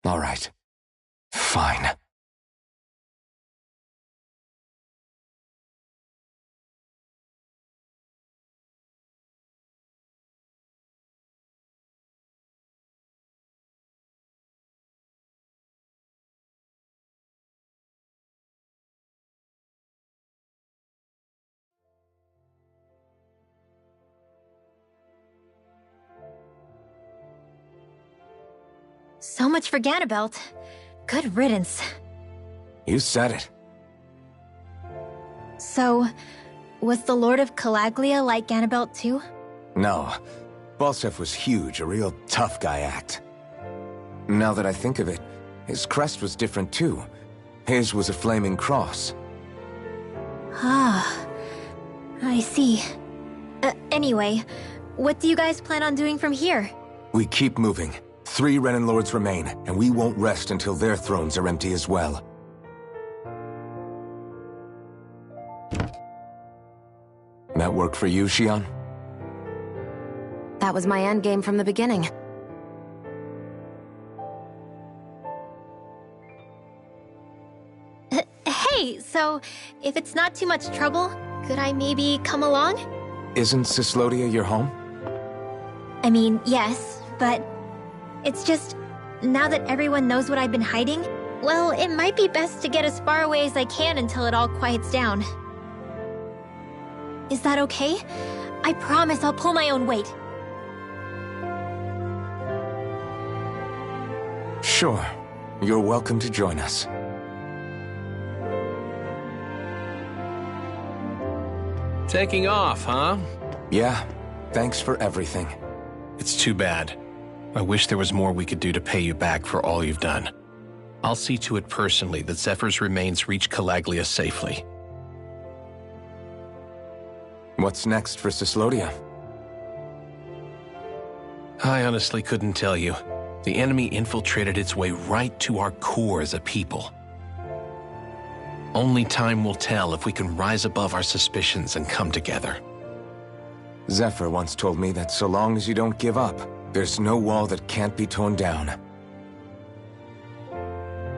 All right. Fine. So much for Ganabelt. Good riddance. You said it. So, was the Lord of Calaglia like Ganabelt too? No. Balseph was huge, a real tough guy act. Now that I think of it, his crest was different too. His was a flaming cross. Ah, I see. Anyway, what do you guys plan on doing from here? We keep moving. 3 Renan Lords remain, and we won't rest until their thrones are empty as well. That work for you, Xion? That was my endgame from the beginning. Hey, so, if it's not too much trouble, could I maybe come along? Isn't Cyslodia your home? I mean, yes, but it's just, now that everyone knows what I've been hiding, well, it might be best to get as far away as I can until it all quiets down. Is that okay? I promise I'll pull my own weight. Sure. You're welcome to join us. Taking off, huh? Yeah. Thanks for everything. It's too bad. I wish there was more we could do to pay you back for all you've done. I'll see to it personally that Zephyr's remains reach Calaglia safely. What's next for Cyslodia? I honestly couldn't tell you. The enemy infiltrated its way right to our core as a people. Only time will tell if we can rise above our suspicions and come together. Zephyr once told me that so long as you don't give up, there's no wall that can't be torn down.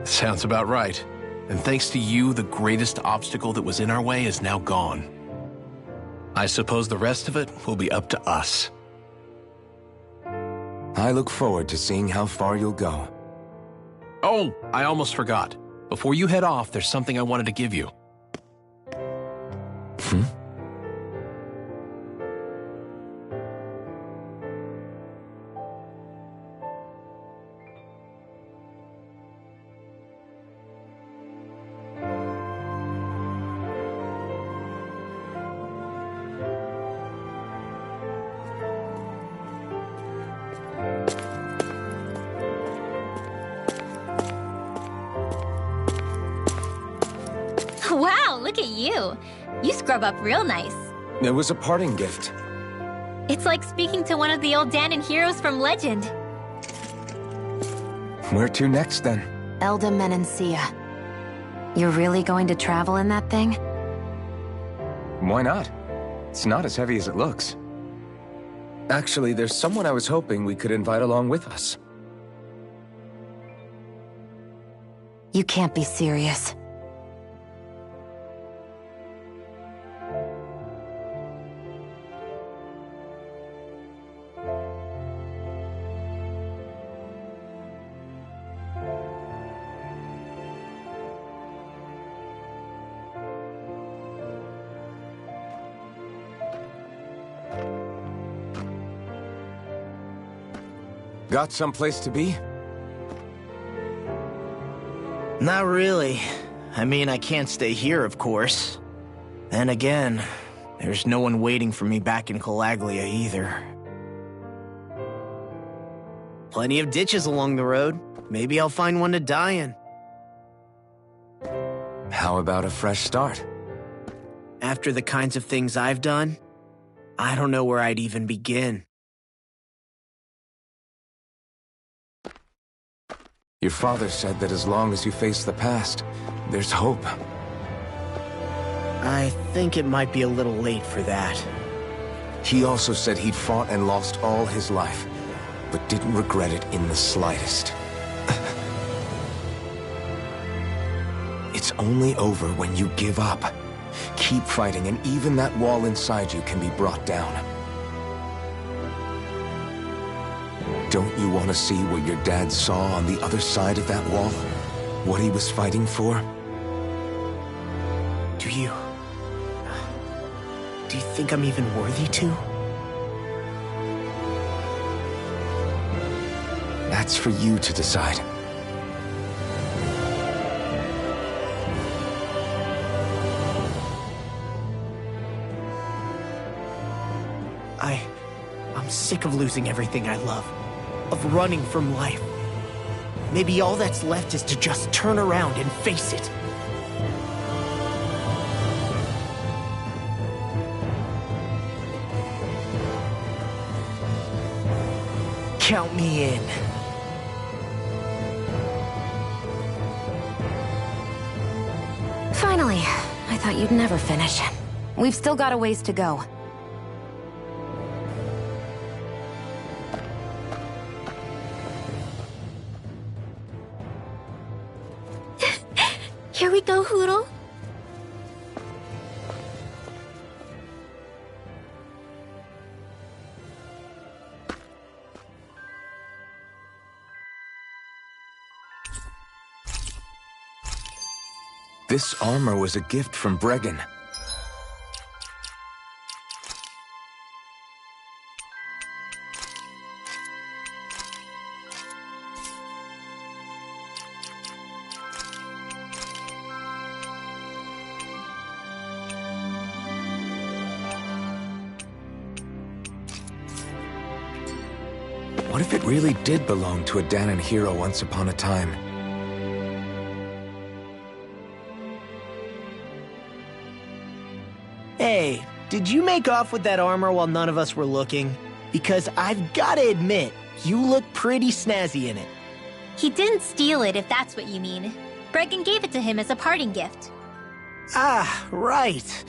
Sounds about right. And thanks to you, the greatest obstacle that was in our way is now gone. I suppose the rest of it will be up to us. I look forward to seeing how far you'll go. Oh, I almost forgot. Before you head off, there's something I wanted to give you. Wow, look at you. You scrub up real nice. It was a parting gift. It's like speaking to one of the old Dahnan heroes from legend. Where to next, then? Elda Menancia. You're really going to travel in that thing? Why not? It's not as heavy as it looks. Actually, there's someone I was hoping we could invite along with us. You can't be serious. Got someplace to be? Not really. I mean, I can't stay here, of course. Then again, there's no one waiting for me back in Calaglia either. Plenty of ditches along the road. Maybe I'll find one to die in. How about a fresh start? After the kinds of things I've done, I don't know where I'd even begin. Your father said that as long as you face the past, there's hope. I think it might be a little late for that. He also said he'd fought and lost all his life, but didn't regret it in the slightest. only over when you give up. Keep fighting, and even that wall inside you can be brought down. Don't you want to see what your dad saw on the other side of that wall? What he was fighting for? Do you think I'm even worthy to? That's for you to decide. I'm sick of losing everything I love, of running from life. Maybe all that's left is to just turn around and face it. Count me in. Finally. I thought you'd never finish. We've still got a ways to go. Here we go, Hootle. This armor was a gift from Bregan. What if it really did belong to a Dahnan hero once upon a time? Hey, did you make off with that armor while none of us were looking? Because I've gotta admit, you look pretty snazzy in it. He didn't steal it, if that's what you mean. Bregan gave it to him as a parting gift. Ah, right.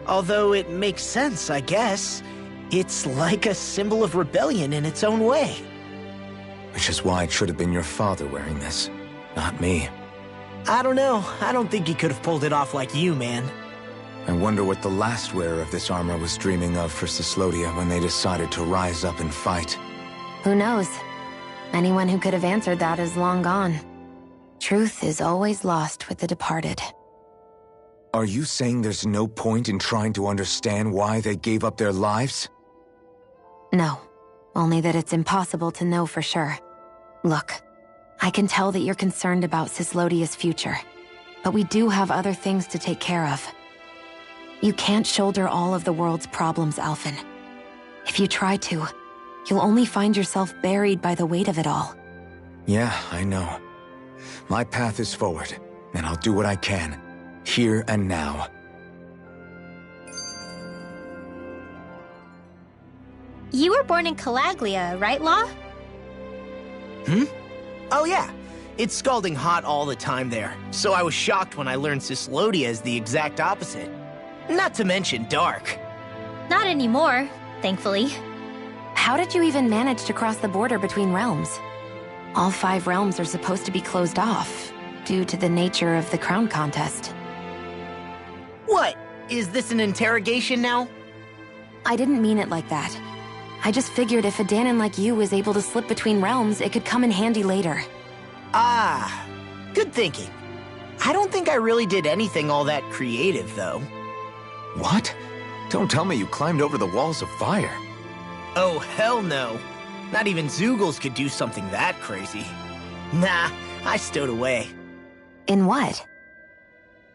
Although it makes sense, I guess. It's like a symbol of rebellion in its own way. Which is why it should have been your father wearing this, not me. I don't know. I don't think he could have pulled it off like you, man. I wonder what the last wearer of this armor was dreaming of for Cyslodia when they decided to rise up and fight. Who knows? Anyone who could have answered that is long gone. Truth is always lost with the departed. Are you saying there's no point in trying to understand why they gave up their lives? No. Only that it's impossible to know for sure. Look, I can tell that you're concerned about Cyslodia's future, but we do have other things to take care of. You can't shoulder all of the world's problems, Alphen. If you try to, you'll only find yourself buried by the weight of it all. Yeah, I know. My path is forward, and I'll do what I can, here and now. You were born in Calaglia, right, Law? Oh yeah. It's scalding hot all the time there, so I was shocked when I learned Cyslodia is the exact opposite. Not to mention dark. Not anymore, thankfully. How did you even manage to cross the border between realms? All 5 realms are supposed to be closed off, due to the nature of the crown contest. What? Is this an interrogation now? I didn't mean it like that. I just figured if a Dahnan like you was able to slip between realms, it could come in handy later. Ah, good thinking. I don't think I really did anything all that creative, though. What? Don't tell me you climbed over the walls of fire. Oh, hell no. Not even Zeugles could do something that crazy. Nah, I stowed away. In what?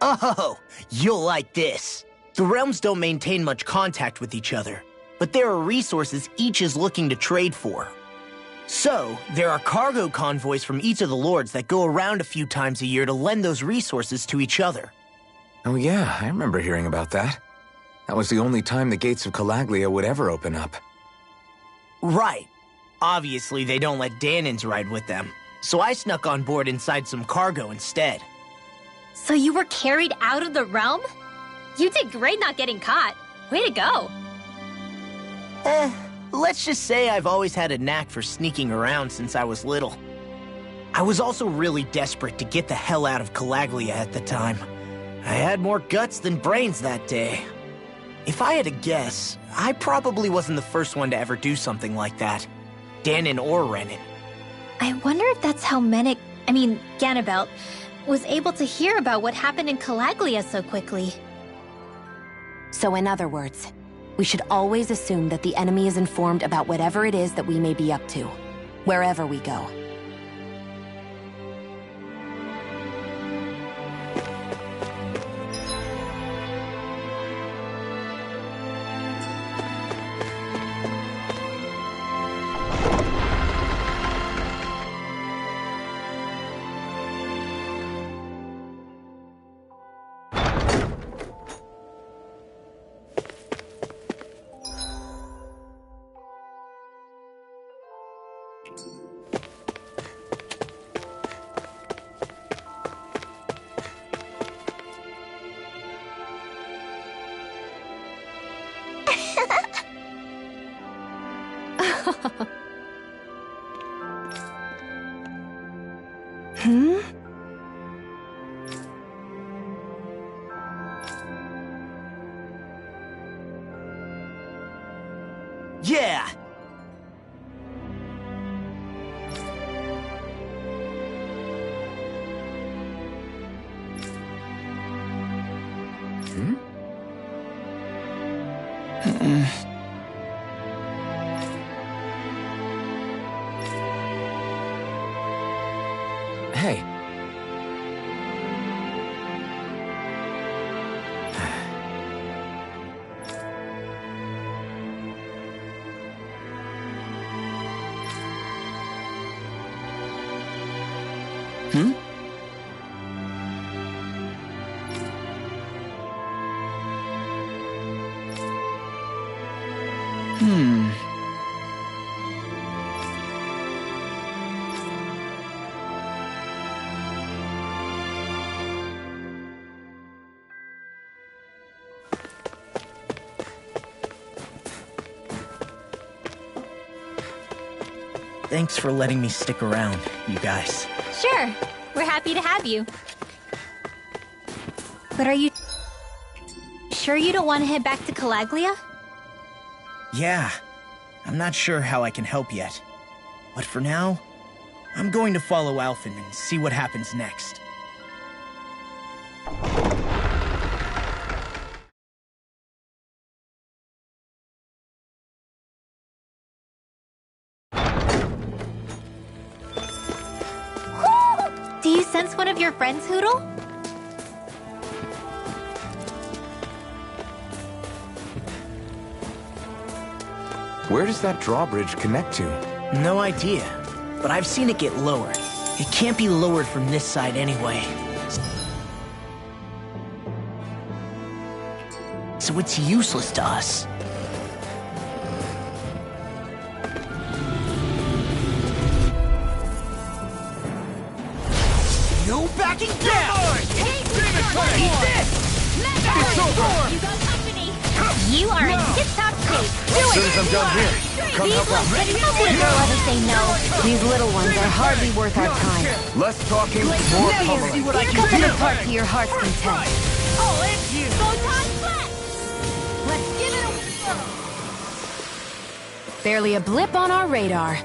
Oh, you'll like this. The realms don't maintain much contact with each other, but there are resources each is looking to trade for. So, there are cargo convoys from each of the lords that go around a few times a year to lend those resources to each other. Oh yeah, I remember hearing about that. That was the only time the gates of Calaglia would ever open up. Right. Obviously, they don't let Dahnans ride with them, so I snuck on board inside some cargo instead. So you were carried out of the realm? You did great not getting caught. Way to go. Let's just say I've always had a knack for sneaking around since I was little. I was also really desperate to get the hell out of Calaglia at the time. I had more guts than brains that day. If I had to guess, I probably wasn't the first one to ever do something like that. Danon or Renan. I wonder if that's how Ganabelt, was able to hear about what happened in Calaglia so quickly. So in other words, we should always assume that the enemy is informed about whatever it is that we may be up to, wherever we go. Yeah! Hey. Thanks for letting me stick around, you guys. Sure, we're happy to have you. But are you sure you don't want to head back to Calaglia? Yeah, I'm not sure how I can help yet. But for now, I'm going to follow Alphen and see what happens next. Do you sense one of your friends, Hootle? Where does that drawbridge connect to? No idea, but I've seen it get lowered. It can't be lowered from this side anyway. So it's useless to us. No backing down! Eat this! It's over! You got company! You are in tip-top shape! Do it! As soon as I'm done here, come help out. How would a girl ever say no? These little ones are hardly worth our time. Less talking, more Now you'll see pummeling. what I can do. Apart to your heart's content. I'll end you! Go Todd Flex! Let's give it a whirl. Barely a blip on our radar.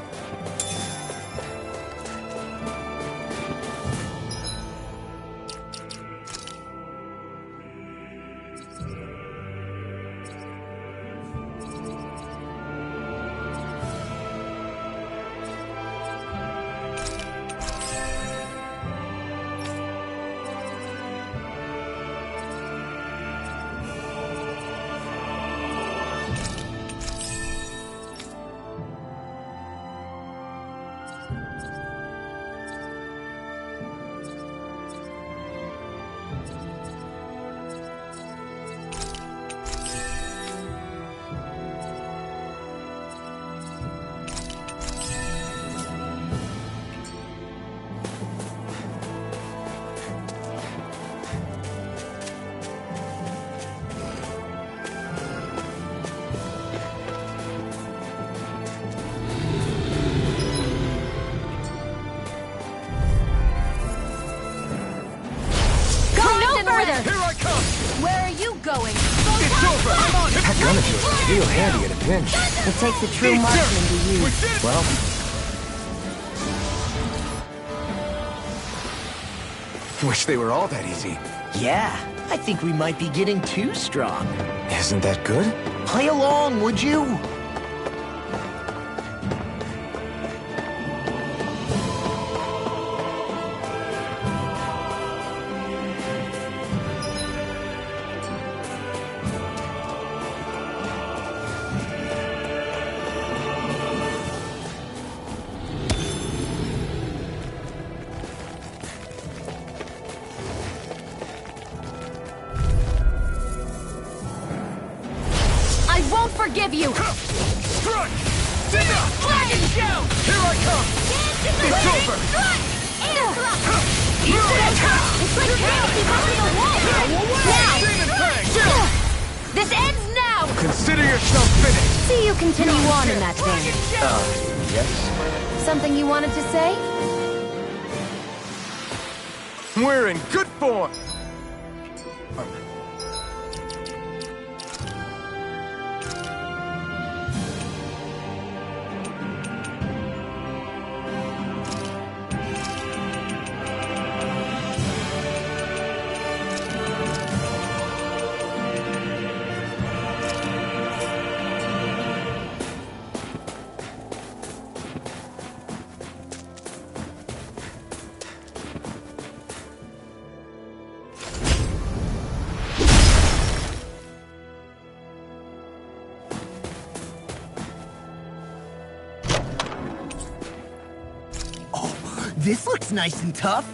gun of yours is real handy at a pinch. It takes a true marksman to use. Well... Wish they were all that easy. Yeah, I think we might be getting too strong. Isn't that good? Play along, would you? I won't forgive you! Strike! Dragon show! Here I come! It's over! It's like fantasy bumping a wall! Now! This ends now! Consider yourself finished! See you continue on in that vein. Yes? Something you wanted to say? We're in good form! This looks nice and tough.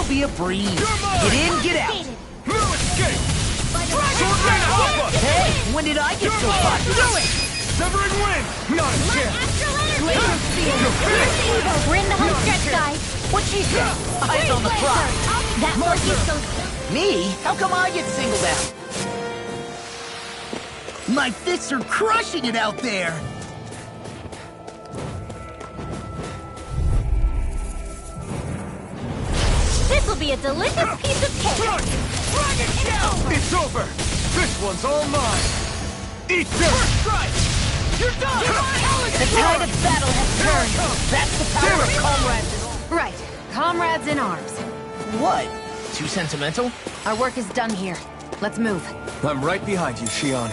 Be a breeze. Get in, get out. No escape! Hey, when did I get so popular? Severing wind! Not a chance! We're in the home stretch, guys. What'd she say? Eyes on the prize. That was you so... Me? How come I get singled out? My fists are crushing it out there. This'll be a delicious piece of cake. Dragon shell! It's over! This one's all mine! Eat this! First strike! You're done! The tide of battle has turned. That's the power of comrades in arms. Right. Comrades in arms. What? Too sentimental? Our work is done here. Let's move. I'm right behind you, Shion.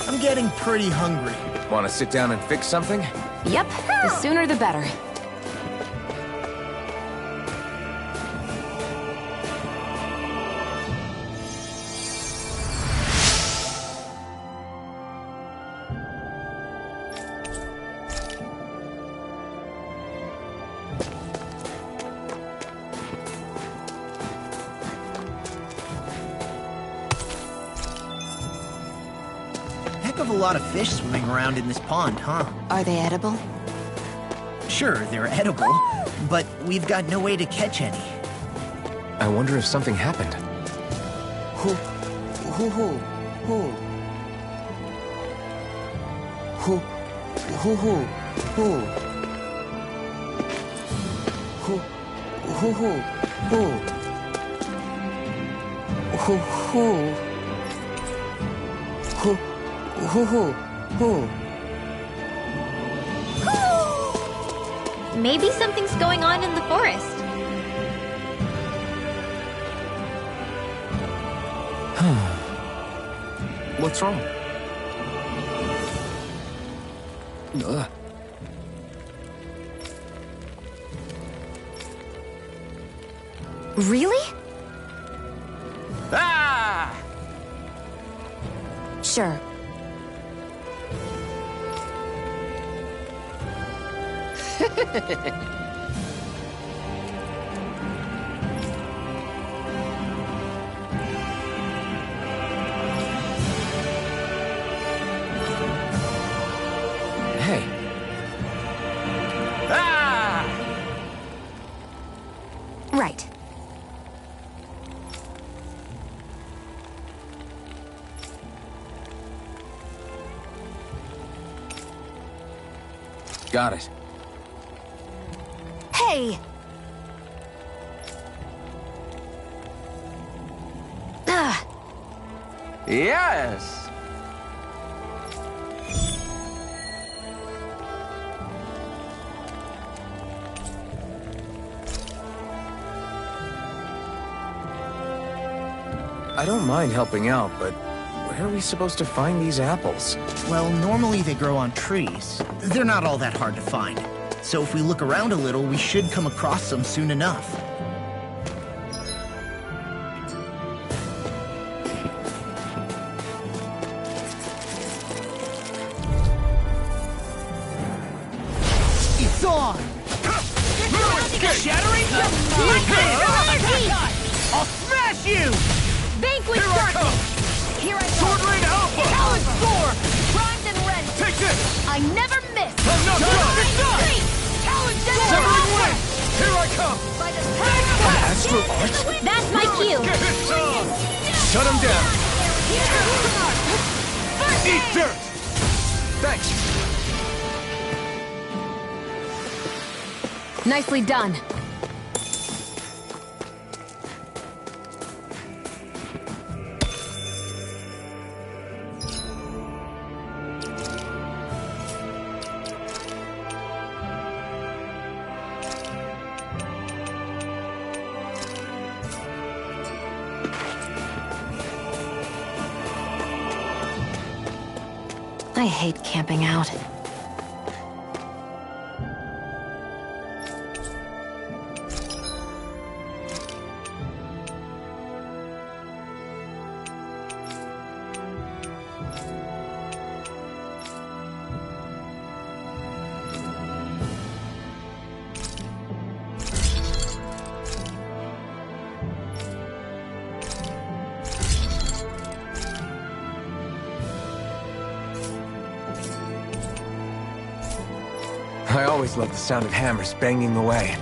I'm getting pretty hungry. Want to sit down and fix something? Yep. The sooner the better. Heck of a lot of fish swimming around in this pond, huh? Are they edible? Sure, they're edible, but we've got no way to catch any. I wonder if something happened. Who? Who? Who? Who? Who? Who? Who? Who? Who? Who? Who? Who? Who? Who? Maybe something's going on in the forest. What's wrong? Ugh. Really? Ah! Sure. Right. Got it. Hey! Yes! I don't mind helping out, but where are we supposed to find these apples? Well, normally they grow on trees. They're not all that hard to find. So if we look around a little, we should come across them soon enough. It's on! Shattering I'll smash you! Vanquish Here I come! Here I Sword Rain Alpha! Talon Sword! Primed and ready! Take this! I never miss! I'm not done! It's done! Talon Severing Wing! Here I come! By the power of Astral Arts? That's my cue. Get it done! Shut him down! Eat dirt! Thanks! Nicely done. I hate camping out. I always loved the sound of hammers banging away.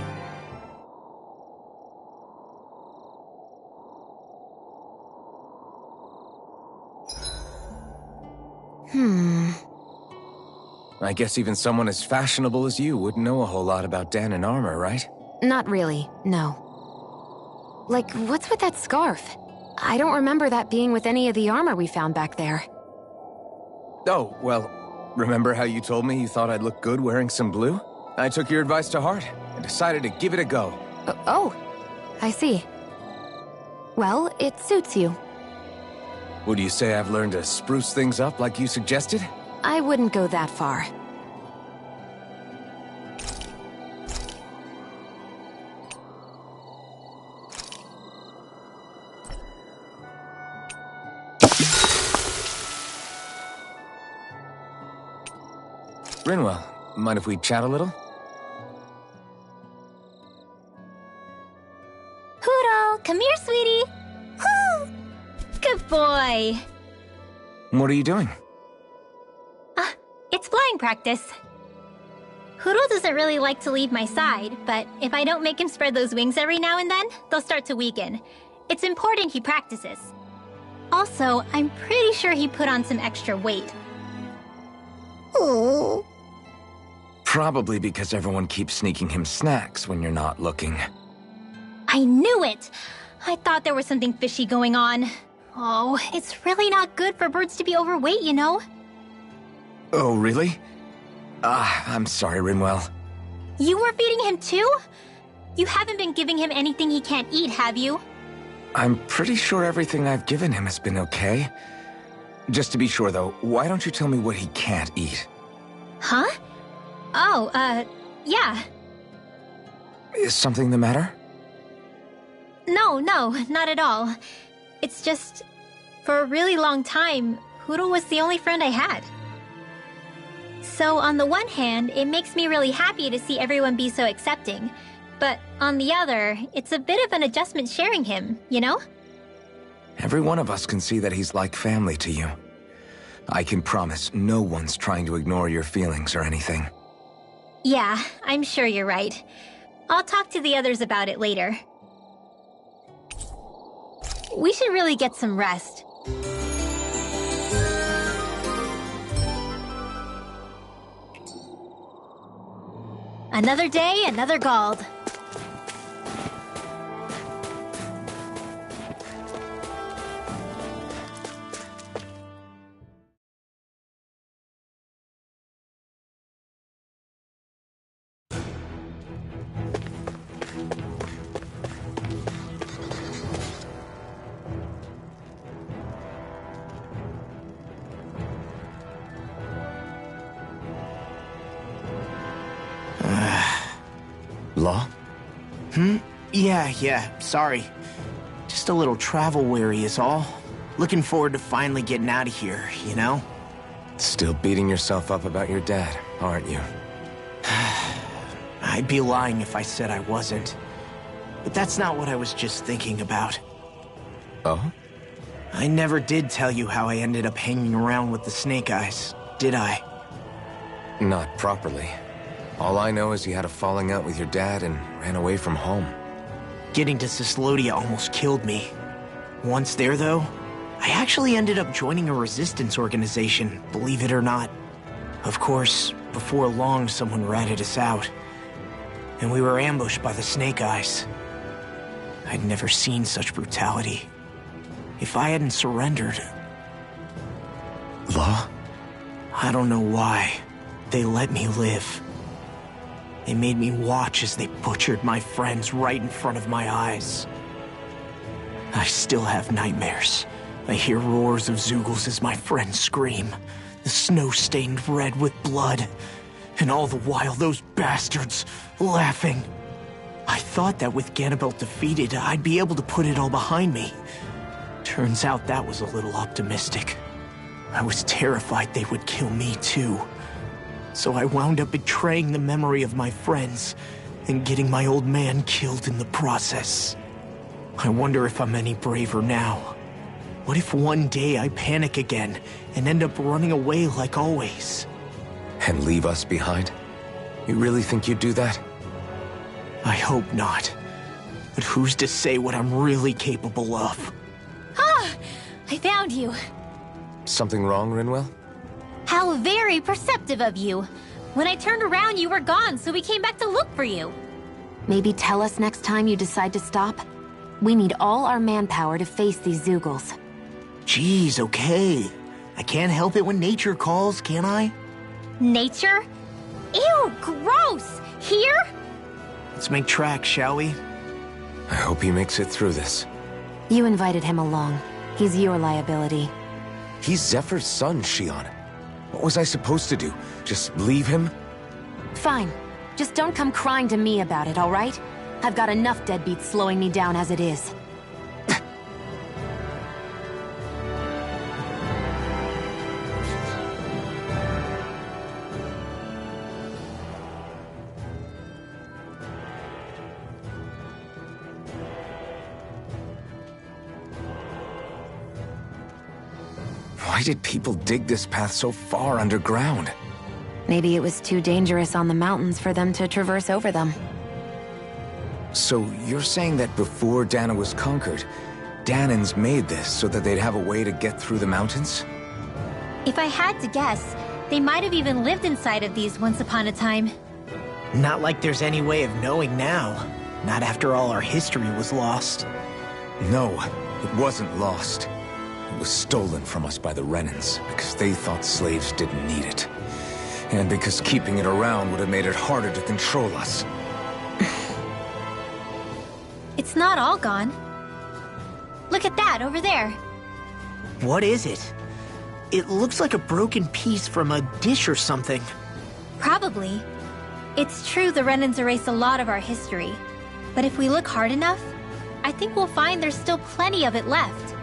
I guess even someone as fashionable as you wouldn't know a whole lot about Dahnan armor, right? Not really, no. Like, what's with that scarf? I don't remember that being with any of the armor we found back there. Oh, well, remember how you told me you thought I'd look good wearing some blue? I took your advice to heart and decided to give it a go. Oh, I see. Well, it suits you. Would you say I've learned to spruce things up like you suggested? I wouldn't go that far. Rinwell, mind if we chat a little? Huro, come here, sweetie. Woo! Good boy. What are you doing? It's flying practice. Huro doesn't really like to leave my side, but if I don't make him spread those wings every now and then, they'll start to weaken. It's important he practices. Also, I'm pretty sure he put on some extra weight. Oh. Probably because everyone keeps sneaking him snacks when you're not looking. I knew it! I thought there was something fishy going on. Oh, it's really not good for birds to be overweight, you know? Oh, really? I'm sorry, Rinwell. You were feeding him too? You haven't been giving him anything he can't eat, have you? I'm pretty sure everything I've given him has been okay. Just to be sure, though, why don't you tell me what he can't eat? Huh? Oh, yeah. Is something the matter? No, not at all. It's just, for a really long time, Huro was the only friend I had. So on the one hand, it makes me really happy to see everyone be so accepting. But on the other, it's a bit of an adjustment sharing him, you know? Every one of us can see that he's like family to you. I can promise no one's trying to ignore your feelings or anything. Yeah, I'm sure you're right. I'll talk to the others about it later. We should really get some rest. Another day, another Gald. Law? Yeah, sorry. Just a little travel weary is all. Looking forward to finally getting out of here, you know? Still beating yourself up about your dad, aren't you? I'd be lying if I said I wasn't. But that's not what I was just thinking about. Oh? I never did tell you how I ended up hanging around with the Snake Eyes, did I? Not properly. All I know is you had a falling out with your dad and ran away from home. Getting to Cyslodia almost killed me. Once there, though, I actually ended up joining a resistance organization, believe it or not. Of course, before long, someone ratted us out. And we were ambushed by the Snake Eyes. I'd never seen such brutality. If I hadn't surrendered... Law? I don't know why. They let me live. They made me watch as they butchered my friends right in front of my eyes. I still have nightmares. I hear roars of Zeugles as my friends scream, the snow stained red with blood, and all the while those bastards laughing. I thought that with Ganabelt defeated, I'd be able to put it all behind me. Turns out that was a little optimistic. I was terrified they would kill me too. So I wound up betraying the memory of my friends and getting my old man killed in the process. I wonder if I'm any braver now. What if one day I panic again and end up running away like always? And leave us behind? You really think you'd do that? I hope not. But who's to say what I'm really capable of? Ah! I found you. Something wrong, Rinwell? How very perceptive of you. When I turned around, you were gone, so we came back to look for you. Maybe tell us next time you decide to stop? We need all our manpower to face these Zeugles. Jeez, okay. I can't help it when nature calls, can I? Nature? Ew, gross! Here? Let's make tracks, shall we? I hope he makes it through this. You invited him along. He's your liability. He's Zephyr's son, Shion. What was I supposed to do? Just leave him? Fine. Just don't come crying to me about it, all right? I've got enough deadbeats slowing me down as it is. Why did people dig this path so far underground? Maybe it was too dangerous on the mountains for them to traverse over them. So you're saying that before Dahna was conquered, Dahnans made this so that they'd have a way to get through the mountains? If I had to guess, they might have even lived inside of these once upon a time. Not like there's any way of knowing now. Not after all our history was lost. No, it wasn't lost. It was stolen from us by the Renans, because they thought slaves didn't need it. And because keeping it around would have made it harder to control us. It's not all gone. Look at that, over there. What is it? It looks like a broken piece from a dish or something. Probably. It's true the Renans erased a lot of our history. But if we look hard enough, I think we'll find there's still plenty of it left.